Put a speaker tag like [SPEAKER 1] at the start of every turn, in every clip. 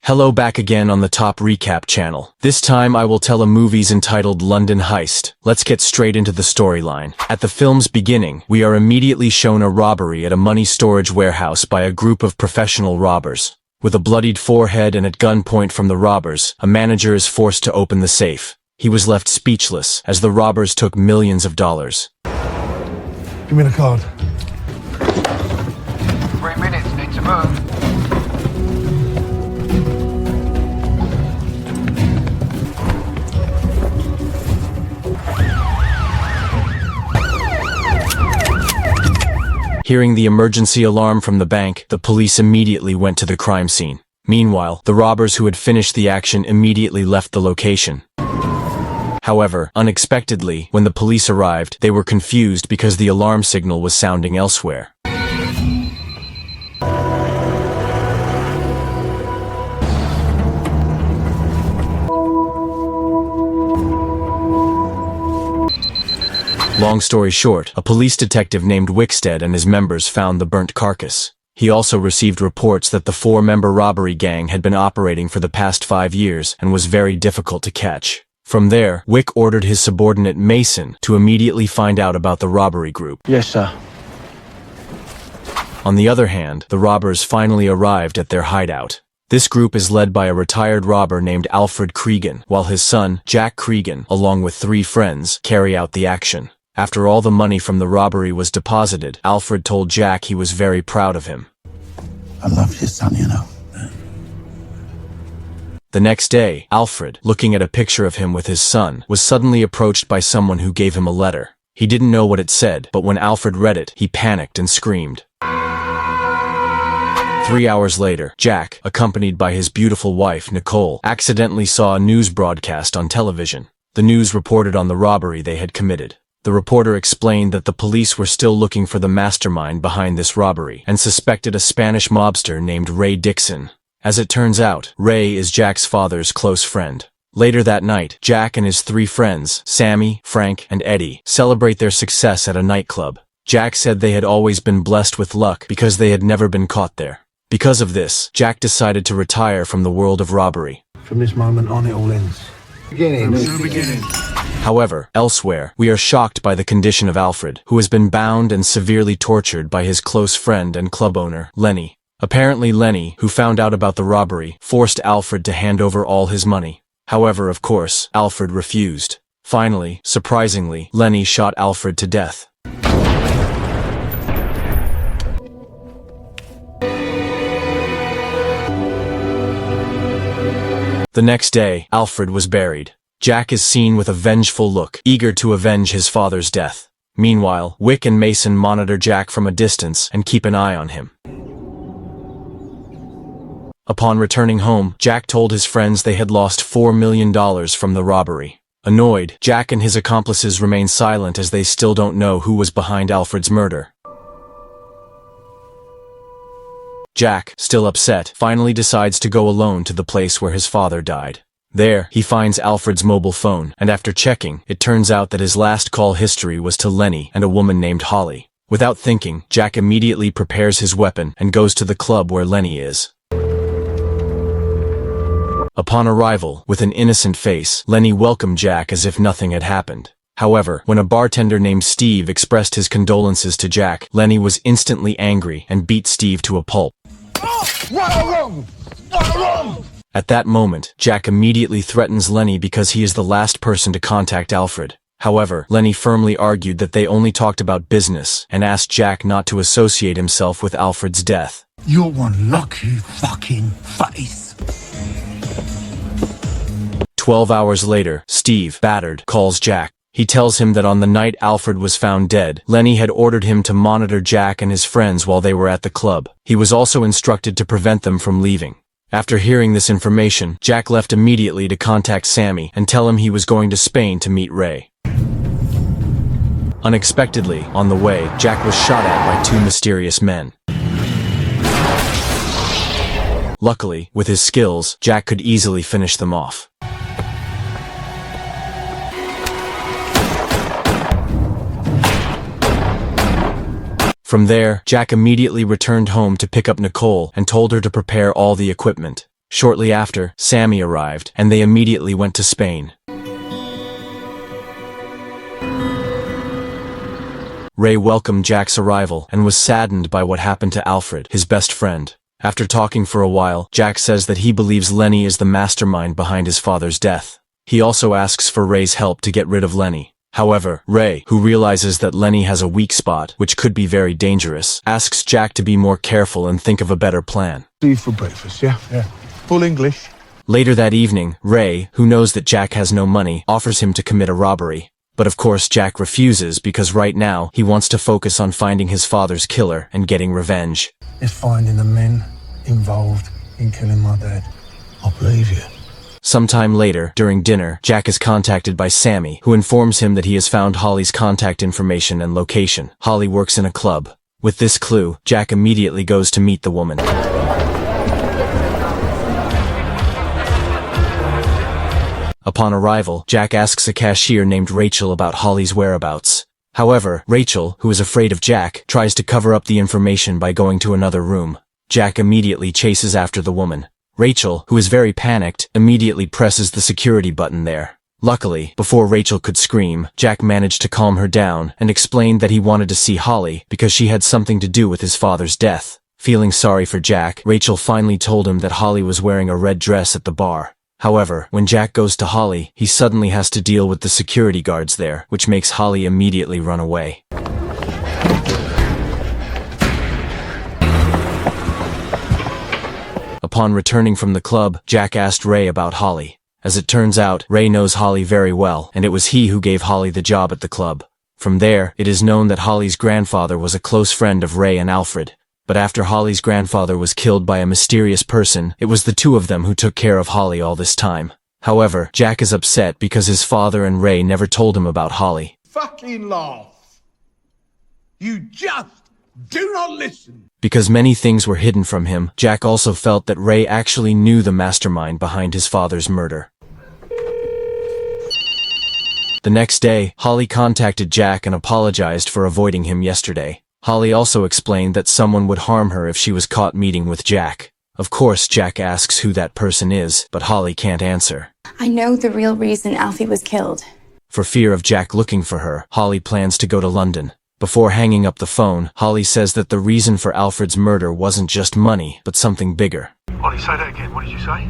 [SPEAKER 1] Hello, back again on the Top Recap channel. This time I will tell a movie's entitled London Heist. Let's get straight into the storyline. At the film's beginning, we are immediately shown a robbery at a money storage warehouse by a group of professional robbers. With a bloodied forehead and at gunpoint from the robbers, a manager is forced to open the safe. He was left speechless as the robbers took millions of dollars.
[SPEAKER 2] Give me the card.
[SPEAKER 3] 3 minutes, need to move.
[SPEAKER 1] Hearing the emergency alarm from the bank, the police immediately went to the crime scene. Meanwhile, the robbers who had finished the action immediately left the location. However, unexpectedly, when the police arrived, they were confused because the alarm signal was sounding elsewhere. Long story short, a police detective named Wickstead and his members found the burnt carcass. He also received reports that the 4-member robbery gang had been operating for the past 5 years and was very difficult to catch. From there, Wick ordered his subordinate Mason to immediately find out about the robbery group.
[SPEAKER 4] Yes, sir.
[SPEAKER 1] On the other hand, the robbers finally arrived at their hideout. This group is led by a retired robber named Alfred Cregan, while his son, Jack Cregan, along with 3 friends, carry out the action. After all the money from the robbery was deposited, Alfred told Jack he was very proud of him.
[SPEAKER 2] I love your son, you know.
[SPEAKER 1] The next day, Alfred, looking at a picture of him with his son, was suddenly approached by someone who gave him a letter. He didn't know what it said, but when Alfred read it, he panicked and screamed. 3 hours later, Jack, accompanied by his beautiful wife, Nicole, accidentally saw a news broadcast on television. The news reported on the robbery they had committed. The reporter explained that the police were still looking for the mastermind behind this robbery and suspected a Spanish mobster named Ray Dixon. As it turns out, Ray is Jack's father's close friend. Later that night, Jack and his 3 friends, Sammy, Frank, and Eddie, celebrate their success at a nightclub. Jack said they had always been blessed with luck because they had never been caught there. Because of this, Jack decided to retire from the world of robbery.
[SPEAKER 2] From this moment on, it all ends.
[SPEAKER 3] Beginning.
[SPEAKER 1] However, elsewhere, we are shocked by the condition of Alfred, who has been bound and severely tortured by his close friend and club owner, Lenny. Apparently Lenny, who found out about the robbery, forced Alfred to hand over all his money. However, of course, Alfred refused. Finally, surprisingly, Lenny shot Alfred to death. The next day, Alfred was buried. Jack is seen with a vengeful look, eager to avenge his father's death. Meanwhile, Wick and Mason monitor Jack from a distance and keep an eye on him. Upon returning home, Jack told his friends they had lost $4 million from the robbery. Annoyed, Jack and his accomplices remain silent as they still don't know who was behind Alfred's murder. Jack, still upset, finally decides to go alone to the place where his father died. There, he finds Alfred's mobile phone, and after checking, it turns out that his last call history was to Lenny and a woman named Holly. Without thinking, Jack immediately prepares his weapon and goes to the club where Lenny is. Upon arrival, with an innocent face, Lenny welcomed Jack as if nothing had happened. However, when a bartender named Steve expressed his condolences to Jack, Lenny was instantly angry and beat Steve to a pulp. At that moment, Jack immediately threatens Lenny because he is the last person to contact Alfred. However, Lenny firmly argued that they only talked about business and asked Jack not to associate himself with Alfred's death.
[SPEAKER 2] You're one lucky fucking face.
[SPEAKER 1] 12 hours later, Steve, battered, calls Jack. He tells him that on the night Alfred was found dead, Lenny had ordered him to monitor Jack and his friends while they were at the club. He was also instructed to prevent them from leaving. After hearing this information, Jack left immediately to contact Sammy and tell him he was going to Spain to meet Ray. Unexpectedly, on the way, Jack was shot at by 2 mysterious men. Luckily, with his skills, Jack could easily finish them off. From there, Jack immediately returned home to pick up Nicole and told her to prepare all the equipment. Shortly after, Sammy arrived, and they immediately went to Spain. Ray welcomed Jack's arrival and was saddened by what happened to Alfred, his best friend. After talking for a while, Jack says that he believes Lenny is the mastermind behind his father's death. He also asks for Ray's help to get rid of Lenny. However, Ray, who realizes that Lenny has a weak spot, which could be very dangerous, asks Jack to be more careful and think of a better plan.
[SPEAKER 2] See you for breakfast, yeah? Yeah. Full English.
[SPEAKER 1] Later that evening, Ray, who knows that Jack has no money, offers him to commit a robbery. But of course Jack refuses because right now he wants to focus on finding his father's killer and getting revenge.
[SPEAKER 2] It's finding the men involved in killing my dad. I believe you.
[SPEAKER 1] Sometime later, during dinner, Jack is contacted by Sammy, who informs him that he has found Holly's contact information and location. Holly works in a club. With this clue, Jack immediately goes to meet the woman. Upon arrival, Jack asks a cashier named Rachel about Holly's whereabouts. However, Rachel, who is afraid of Jack, tries to cover up the information by going to another room. Jack immediately chases after the woman. Rachel, who is very panicked, immediately presses the security button there. Luckily, before Rachel could scream, Jack managed to calm her down and explained that he wanted to see Holly because she had something to do with his father's death. Feeling sorry for Jack, Rachel finally told him that Holly was wearing a red dress at the bar. However, when Jack goes to Holly, he suddenly has to deal with the security guards there, which makes Holly immediately run away. Upon returning from the club, Jack asked Ray about Holly. As it turns out, Ray knows Holly very well, and it was he who gave Holly the job at the club. From there, it is known that Holly's grandfather was a close friend of Ray and Alfred. But after Holly's grandfather was killed by a mysterious person, it was the two of them who took care of Holly all this time. However, Jack is upset because his father and Ray never told him about Holly.
[SPEAKER 2] Fucking laugh. You just do not listen.
[SPEAKER 1] Because many things were hidden from him, Jack also felt that Ray actually knew the mastermind behind his father's murder. The next day, Holly contacted Jack and apologized for avoiding him yesterday. Holly also explained that someone would harm her if she was caught meeting with Jack. Of course, Jack asks who that person is, but Holly can't answer.
[SPEAKER 4] I know the real reason Alfie was killed.
[SPEAKER 1] For fear of Jack looking for her, Holly plans to go to London. Before hanging up the phone, Holly says that the reason for Alfred's murder wasn't just money, but something bigger.
[SPEAKER 5] Ollie, say that again. What did you say?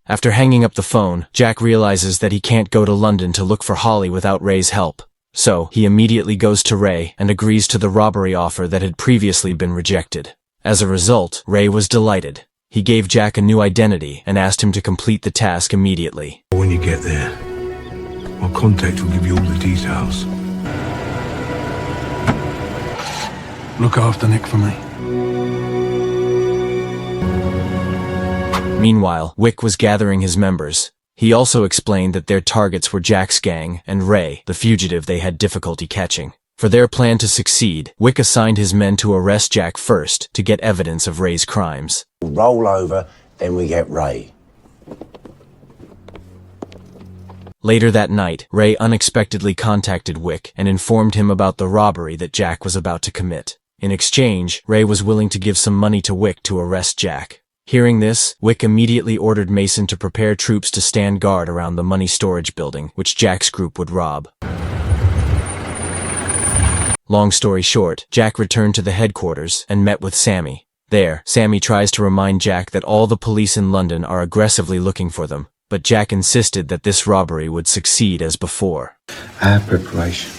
[SPEAKER 1] After hanging up the phone, Jack realizes that he can't go to London to look for Holly without Ray's help. So, he immediately goes to Ray and agrees to the robbery offer that had previously been rejected. As a result, Ray was delighted. He gave Jack a new identity and asked him to complete the task immediately.
[SPEAKER 5] When you get there, my contact will give you all the details.
[SPEAKER 2] Look after Nick for me.
[SPEAKER 1] Meanwhile, Wick was gathering his members. He also explained that their targets were Jack's gang and Ray, the fugitive they had difficulty catching. For their plan to succeed, Wick assigned his men to arrest Jack first to get evidence of Ray's crimes.
[SPEAKER 6] Roll over, then we get Ray.
[SPEAKER 1] Later that night, Ray unexpectedly contacted Wick and informed him about the robbery that Jack was about to commit. In exchange, Ray was willing to give some money to Wick to arrest Jack. Hearing this, Wick immediately ordered Mason to prepare troops to stand guard around the money storage building, which Jack's group would rob. Long story short, Jack returned to the headquarters and met with Sammy. There, Sammy tries to remind Jack that all the police in London are aggressively looking for them, but Jack insisted that this robbery would succeed as before.
[SPEAKER 6] Preparation.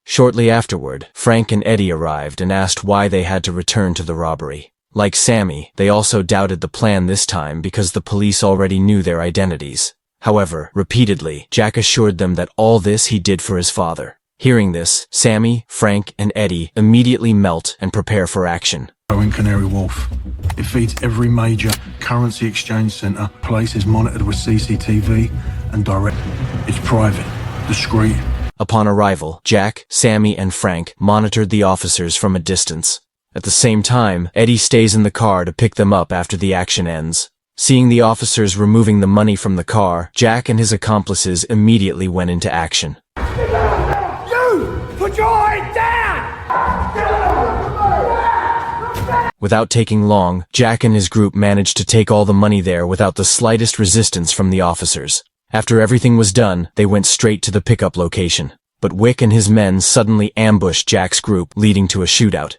[SPEAKER 1] Shortly afterward, Frank and Eddie arrived and asked why they had to return to the robbery. Like Sammy, they also doubted the plan this time because the police already knew their identities. However, repeatedly, Jack assured them that all this he did for his father. Hearing this, Sammy, Frank, and Eddie immediately melt and prepare for action.
[SPEAKER 2] In Canary Wharf. It feeds every major currency exchange centre. Place is monitored with CCTV and direct. It's private, discreet.
[SPEAKER 1] Upon arrival, Jack, Sammy, and Frank monitored the officers from a distance. At the same time, Eddie stays in the car to pick them up after the action ends. Seeing the officers removing the money from the car, Jack and his accomplices immediately went into action.
[SPEAKER 7] You! Put your head down!
[SPEAKER 1] Without taking long, Jack and his group managed to take all the money there without the slightest resistance from the officers. After everything was done, they went straight to the pickup location. But Wick and his men suddenly ambushed Jack's group, leading to a shootout.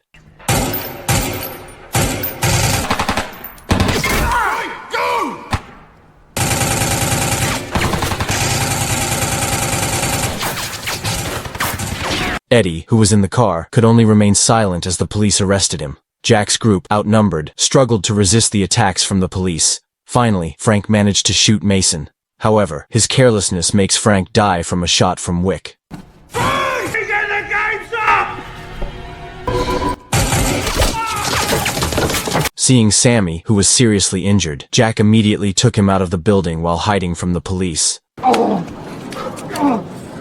[SPEAKER 1] Eddie, who was in the car, could only remain silent as the police arrested him. Jack's group, outnumbered, struggled to resist the attacks from the police. Finally, Frank managed to shoot Mason. However, his carelessness makes Frank die from a shot from Wick. Seeing Sammy, who was seriously injured, Jack immediately took him out of the building while hiding from the police.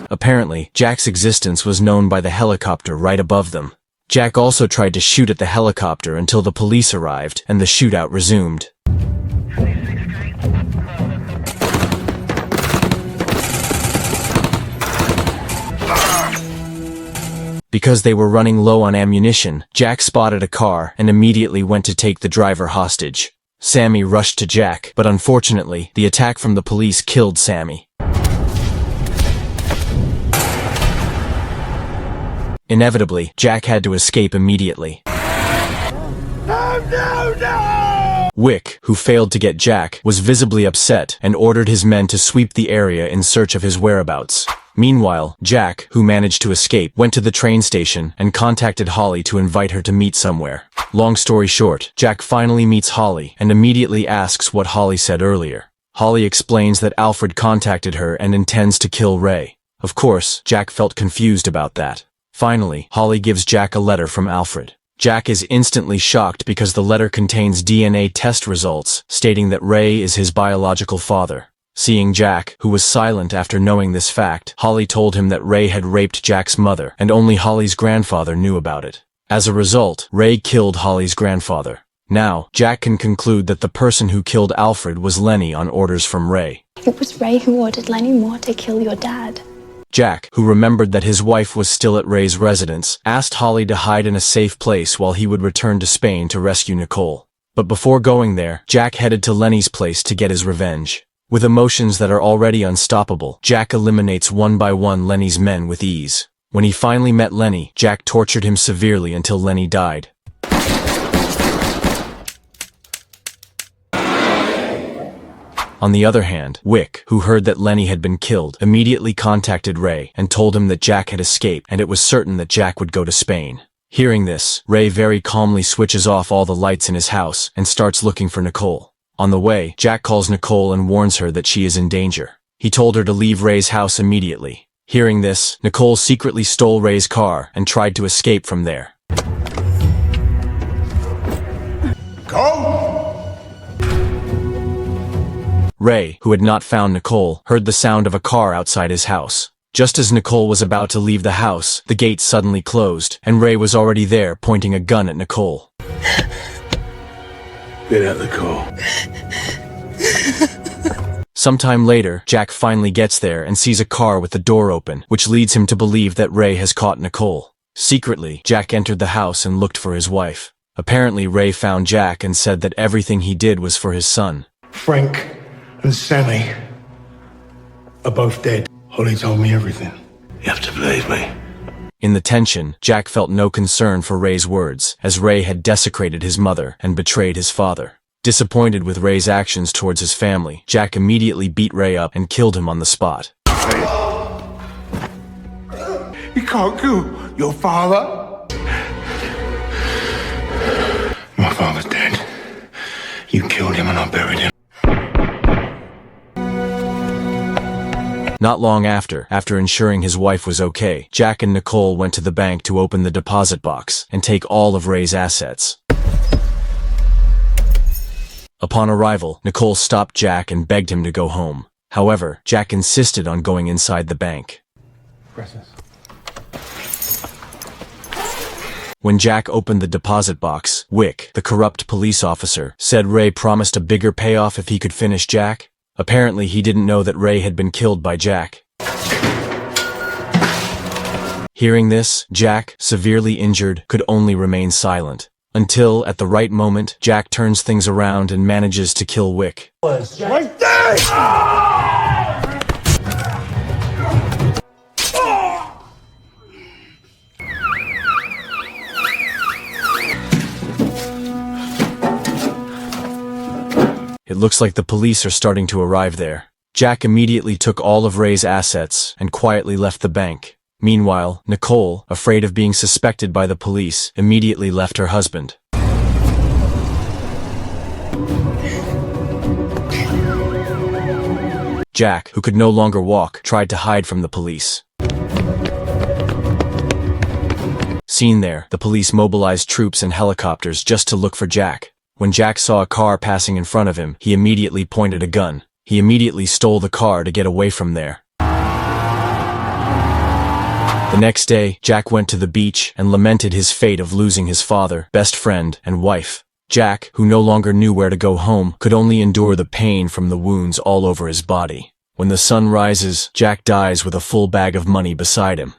[SPEAKER 1] Apparently, Jack's existence was known by the helicopter right above them. Jack also tried to shoot at the helicopter until the police arrived and the shootout resumed. Because they were running low on ammunition, Jack spotted a car and immediately went to take the driver hostage. Sammy rushed to Jack, but unfortunately, the attack from the police killed Sammy. Inevitably, Jack had to escape immediately. No! Wick, who failed to get Jack, was visibly upset and ordered his men to sweep the area in search of his whereabouts. Meanwhile, Jack, who managed to escape, went to the train station and contacted Holly to invite her to meet somewhere. Long story short, Jack finally meets Holly and immediately asks what Holly said earlier. Holly explains that Alfred contacted her and intends to kill Ray. Of course, Jack felt confused about that. Finally, Holly gives Jack a letter from Alfred. Jack is instantly shocked because the letter contains DNA test results stating that Ray is his biological father. Seeing Jack, who was silent after knowing this fact, Holly told him that Ray had raped Jack's mother and only Holly's grandfather knew about it. As a result, Ray killed Holly's grandfather. Now, Jack can conclude that the person who killed Alfred was Lenny on orders from Ray.
[SPEAKER 4] It was Ray who ordered Lenny Moore to kill your dad.
[SPEAKER 1] Jack, who remembered that his wife was still at Ray's residence, asked Holly to hide in a safe place while he would return to Spain to rescue Nicole. But before going there, Jack headed to Lenny's place to get his revenge. With emotions that are already unstoppable, Jack eliminates one by one Lenny's men with ease. When he finally met Lenny, Jack tortured him severely until Lenny died. On the other hand, Wick, who heard that Lenny had been killed, immediately contacted Ray and told him that Jack had escaped and it was certain that Jack would go to Spain. Hearing this, Ray very calmly switches off all the lights in his house and starts looking for Nicole. On the way, Jack calls Nicole and warns her that she is in danger. He told her to leave Ray's house immediately. Hearing this, Nicole secretly stole Ray's car and tried to escape from there.
[SPEAKER 5] Go!
[SPEAKER 1] Ray, who had not found Nicole, heard the sound of a car outside his house. Just as Nicole was about to leave the house, the gate suddenly closed, and Ray was already there pointing a gun at Nicole.
[SPEAKER 5] Get out the car.
[SPEAKER 1] Sometime later, Jack finally gets there and sees a car with the door open, which leads him to believe that Ray has caught Nicole. Secretly, Jack entered the house and looked for his wife. Apparently, Ray found Jack and said that everything he did was for his son.
[SPEAKER 2] Frank and Sammy are both dead. Holly told me everything.
[SPEAKER 5] You have to believe me.
[SPEAKER 1] In the tension, Jack felt no concern for Ray's words, as Ray had desecrated his mother and betrayed his father. Disappointed with Ray's actions towards his family, Jack immediately beat Ray up and killed him on the spot.
[SPEAKER 2] You can't kill your father. My father's dead. You killed him and I buried him.
[SPEAKER 1] Not long after ensuring his wife was okay, Jack and Nicole went to the bank to open the deposit box and take all of Ray's assets. Upon arrival, Nicole stopped Jack and begged him to go home. However, Jack insisted on going inside the bank. When Jack opened the deposit box, Wick, the corrupt police officer, said Ray promised a bigger payoff if he could finish Jack. Apparently, he didn't know that Ray had been killed by Jack. Hearing this, Jack, severely injured, could only remain silent. Until, at the right moment, Jack turns things around and manages to kill Wick. It looks like the police are starting to arrive there. Jack immediately took all of Ray's assets and quietly left the bank. Meanwhile, Nicole, afraid of being suspected by the police, immediately left her husband. Jack, who could no longer walk, tried to hide from the police. Seen there, the police mobilized troops and helicopters just to look for Jack. When Jack saw a car passing in front of him, he immediately pointed a gun. He immediately stole the car to get away from there. The next day, Jack went to the beach and lamented his fate of losing his father, best friend, and wife. Jack, who no longer knew where to go home, could only endure the pain from the wounds all over his body. When the sun rises, Jack dies with a full bag of money beside him.